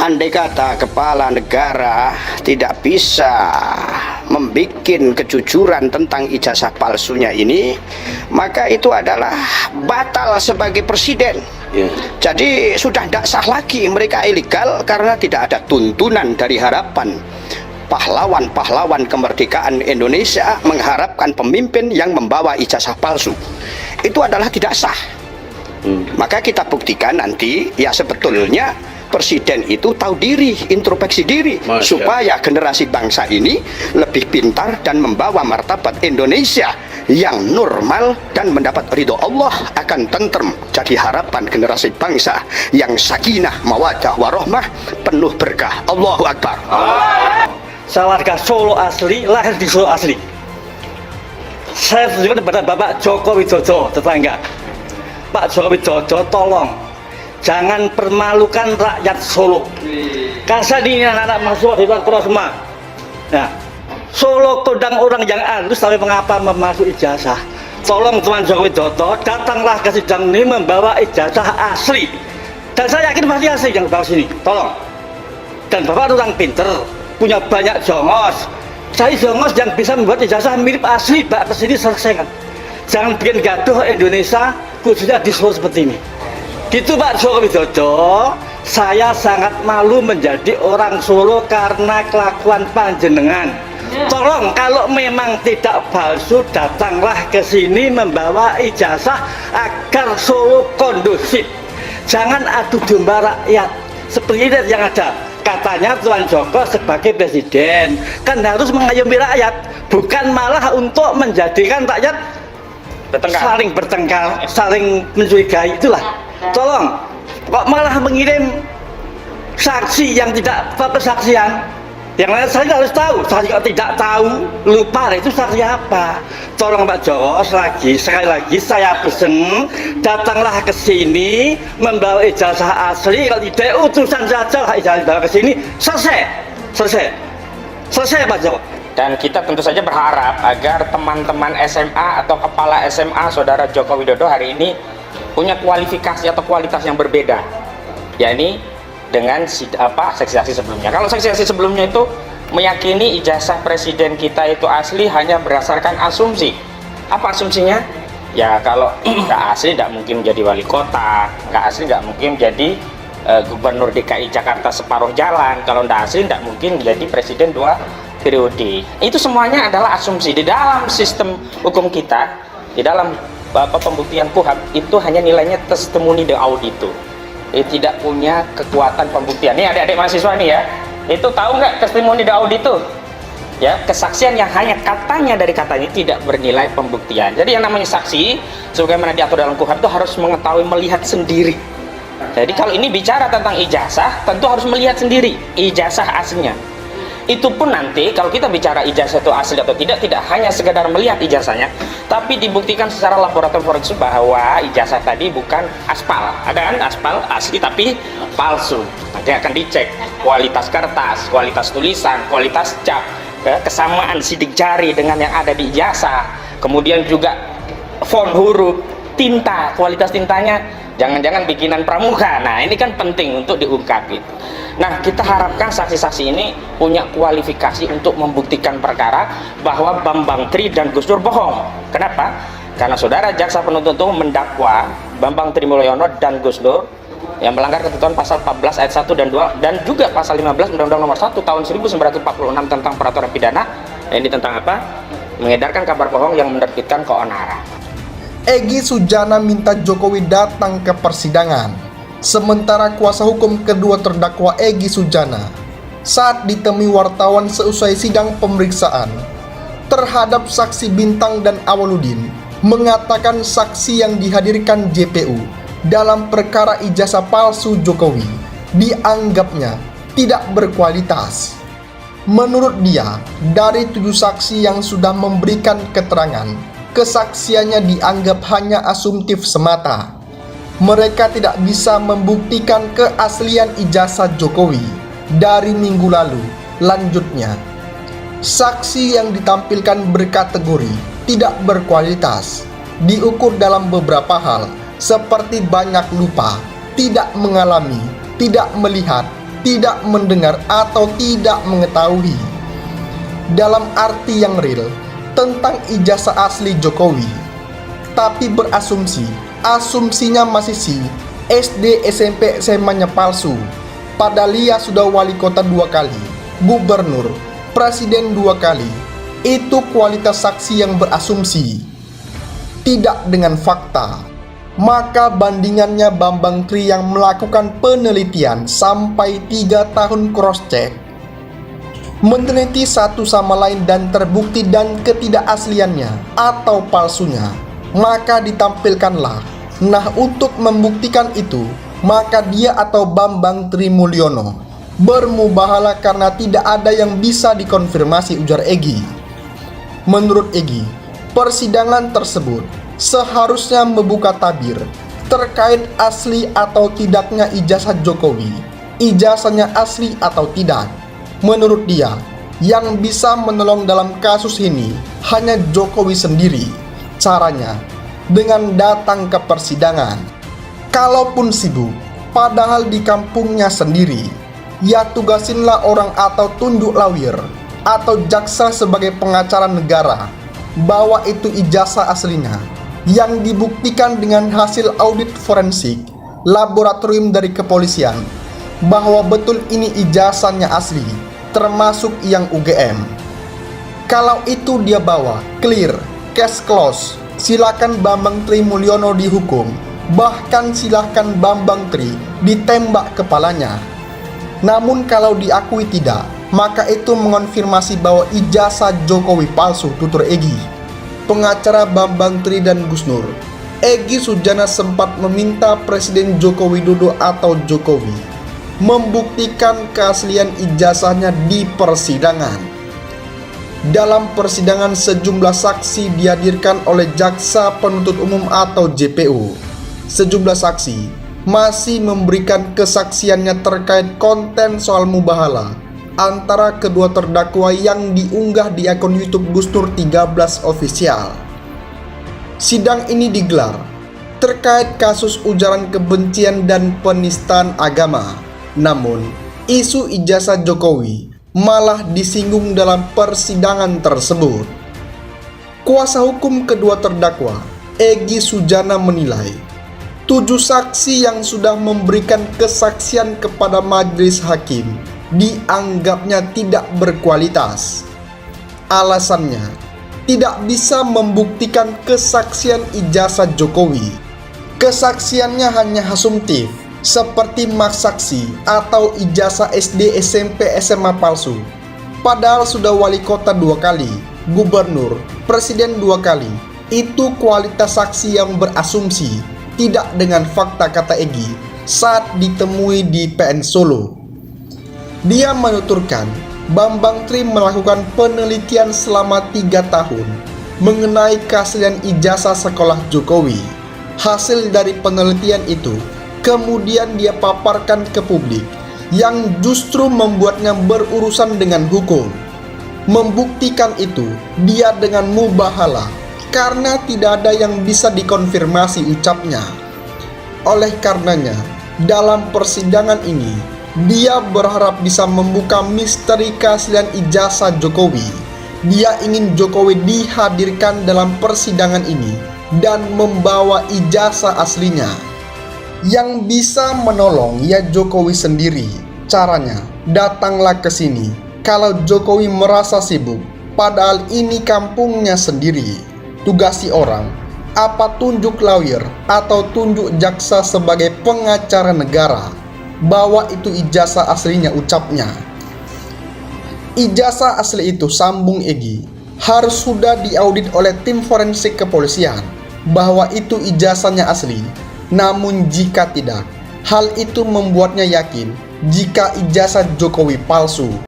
Andai kata kepala negara tidak bisa membuat kejujuran tentang ijazah palsunya ini, maka itu adalah batal sebagai presiden. Jadi sudah tidak sah lagi, mereka ilegal karena tidak ada tuntunan dari harapan pahlawan-pahlawan kemerdekaan Indonesia mengharapkan pemimpin yang membawa ijazah palsu. Itu adalah tidak sah. Maka kita buktikan nanti, ya sebetulnya presiden itu tahu diri, introspeksi diri, supaya generasi bangsa ini lebih pintar dan membawa martabat Indonesia yang normal dan mendapat ridho Allah akan tentrem. Jadi harapan generasi bangsa yang sakinah, mawaddah, warahmah, penuh berkah. Allahu Akbar. Saya warga Solo asli, lahir di Solo asli. Saya tunjukkan kepada Bapak Joko Widodo, tetangga. Pak Joko Widodo, tolong jangan permalukan rakyat Solo. Kasih ini anak-anak mahasiswa di luar kota semua. Nah, Solo kondang orang yang halus, tapi mengapa memasuk ijazah? Tolong Tuan Joko Widodo, datanglah ke sidang ini membawa ijazah asli. Dan saya yakin pasti asli yang bawa sini. Tolong. Dan Bapak orang pinter, punya banyak jongos. Saya jongos yang bisa membuat ijazah mirip asli, Pak, kesini selesaikan. Jangan bikin gaduh Indonesia, khususnya di Solo seperti ini. Gitu Pak Joko Widodo, saya sangat malu menjadi orang Solo karena kelakuan panjenengan. Tolong kalau memang tidak palsu, datanglah ke sini membawa ijazah agar Solo kondusif. Jangan adu domba rakyat seperti yang ada. Katanya Tuan Joko sebagai presiden kan harus mengayomi rakyat, bukan malah untuk menjadikan rakyat saling bertengkar, saling mencurigai. Itulah. Tolong, kok malah mengirim saksi yang tidak berkesaksian? Yang lain saya harus tahu. Saya kalau tidak tahu, lupa itu saksi apa. Tolong Pak Joko, sekali lagi saya pesen, datanglah ke sini membawa ijazah asli. Kalau tidak utusan saja lah ijazah dibawa ke sini, selesai Pak Joko. Dan kita tentu saja berharap agar teman-teman SMA atau kepala SMA Saudara Joko Widodo hari ini punya kualifikasi atau kualitas yang berbeda, yakni dengan seksi-seksi sebelumnya. Kalau seksi-seksi sebelumnya itu meyakini ijazah presiden kita itu asli hanya berdasarkan asumsi. Apa asumsinya? Ya kalau nggak asli nggak mungkin menjadi wali kota, nggak asli nggak mungkin menjadi gubernur DKI Jakarta separuh jalan, kalau nggak asli nggak mungkin menjadi presiden 2 periode. Itu semuanya adalah asumsi. Di dalam sistem hukum kita, di dalam pembuktian KUHAP itu hanya nilainya testimoni de audito. Tidak punya kekuatan pembuktian. Ini adik-adik mahasiswa nih ya, itu tahu nggak testimoni de audito? Ya, kesaksian yang hanya katanya dari katanya tidak bernilai pembuktian. Jadi yang namanya saksi, sebagaimana diatur dalam KUHAP itu harus mengetahui, melihat sendiri. Jadi kalau ini bicara tentang ijazah, tentu harus melihat sendiri ijazah aslinya. Itu pun nanti kalau kita bicara ijazah itu asli atau tidak hanya sekedar melihat ijazahnya, tapi dibuktikan secara laboratorium forensik bahwa ijazah tadi bukan aspal. Ada kan aspal asli tapi palsu. Nanti akan dicek kualitas kertas, kualitas tulisan, kualitas cap, kesamaan sidik jari dengan yang ada di ijazah, kemudian juga font huruf, tinta, kualitas tintanya jangan-jangan bikinan pramuka. Nah ini kan penting untuk diungkap gitu. Nah kita harapkan saksi-saksi ini punya kualifikasi untuk membuktikan perkara bahwa Bambang Tri dan Gus Dur bohong. Kenapa? Karena saudara jaksa penuntut umum mendakwa Bambang Tri Mulyono dan Gus Dur yang melanggar ketentuan pasal 14 ayat 1 dan 2 dan juga pasal 15 Undang-Undang Nomor 1 tahun 1946 tentang peraturan pidana. Ini tentang apa? Mengedarkan kabar bohong yang menerbitkan keonaran. Egy Sujana minta Jokowi datang ke persidangan. Sementara kuasa hukum kedua terdakwa Egy Sujana saat ditemui wartawan seusai sidang pemeriksaan terhadap saksi Bintang dan Awaludin mengatakan saksi yang dihadirkan JPU dalam perkara ijazah palsu Jokowi dianggapnya tidak berkualitas. Menurut dia, dari 7 saksi yang sudah memberikan keterangan, kesaksiannya dianggap hanya asumtif semata. Mereka tidak bisa membuktikan keaslian ijazah Jokowi dari minggu lalu. Lanjutnya, saksi yang ditampilkan berkategori tidak berkualitas, diukur dalam beberapa hal, seperti banyak lupa, tidak mengalami, tidak melihat, tidak mendengar atau tidak mengetahui dalam arti yang real tentang ijazah asli Jokowi, tapi asumsinya masih si SD, SMP, SMA-nya palsu. Padahal ia sudah wali kota 2 kali, gubernur, presiden 2 kali. Itu kualitas saksi yang berasumsi, tidak dengan fakta. Maka bandingannya Bambang Tri yang melakukan penelitian sampai 3 tahun cross-check, meneliti satu sama lain dan terbukti dan ketidakasliannya atau palsunya, maka ditampilkanlah. Nah, untuk membuktikan itu, maka dia atau Bambang Tri Mulyono bermubahalah karena tidak ada yang bisa dikonfirmasi, ujar Egy. Menurut Egy, persidangan tersebut seharusnya membuka tabir terkait asli atau tidaknya ijazah Jokowi, ijazahnya asli atau tidak. Menurut dia, yang bisa menolong dalam kasus ini hanya Jokowi sendiri. Caranya dengan datang ke persidangan. Kalaupun sibuk, padahal di kampungnya sendiri, ya tugasinlah orang atau tunjuk lawyer atau jaksa sebagai pengacara negara bahwa itu ijazah aslinya, yang dibuktikan dengan hasil audit forensik laboratorium dari kepolisian bahwa betul ini ijazahnya asli, termasuk yang UGM. Kalau itu dia bawa clear, case close, silakan Bambang Tri Mulyono dihukum, bahkan silakan Bambang Tri ditembak kepalanya. Namun kalau diakui tidak, maka itu mengonfirmasi bahwa ijazah Jokowi palsu, tutur Egy. Pengacara Bambang Tri dan Gus Nur, Egy Sujana sempat meminta Presiden Joko Widodo atau Jokowi membuktikan keaslian ijazahnya di persidangan. Dalam persidangan, sejumlah saksi dihadirkan oleh Jaksa Penuntut Umum atau JPU. Sejumlah saksi masih memberikan kesaksiannya terkait konten soal mubahalah antara kedua terdakwa yang diunggah di akun YouTube Gus Nur 13 Official. Sidang ini digelar terkait kasus ujaran kebencian dan penistaan agama. Namun, isu ijazah Jokowi malah disinggung dalam persidangan tersebut. Kuasa hukum kedua terdakwa, Egy Sujana, menilai 7 saksi yang sudah memberikan kesaksian kepada majelis hakim dianggapnya tidak berkualitas. Alasannya, tidak bisa membuktikan kesaksian ijazah Jokowi. Kesaksiannya hanya asumtif, seperti mak saksi atau ijazah SD, SMP, SMA palsu. Padahal sudah wali kota 2 kali, gubernur, presiden 2 kali. Itu kualitas saksi yang berasumsi, tidak dengan fakta, kata Egy saat ditemui di PN Solo. Dia menuturkan, Bambang Tri melakukan penelitian selama 3 tahun mengenai keaslian ijazah sekolah Jokowi. Hasil dari penelitian itu kemudian dia paparkan ke publik, yang justru membuatnya berurusan dengan hukum. Membuktikan itu dia dengan mubahalah, karena tidak ada yang bisa dikonfirmasi, ucapnya. Oleh karenanya, dalam persidangan ini dia berharap bisa membuka misteri keaslian ijazah Jokowi. Dia ingin Jokowi dihadirkan dalam persidangan ini dan membawa ijazah aslinya. Yang bisa menolong ya Jokowi sendiri. Caranya, datanglah ke sini. Kalau Jokowi merasa sibuk, padahal ini kampungnya sendiri, tugasi orang, apa tunjuk lawyer atau tunjuk jaksa sebagai pengacara negara bahwa itu ijazah aslinya, ucapnya. Ijazah asli itu, sambung Egy, harus sudah diaudit oleh tim forensik kepolisian bahwa itu ijazahnya asli. Namun jika tidak, hal itu membuatnya yakin jika ijazah Jokowi palsu.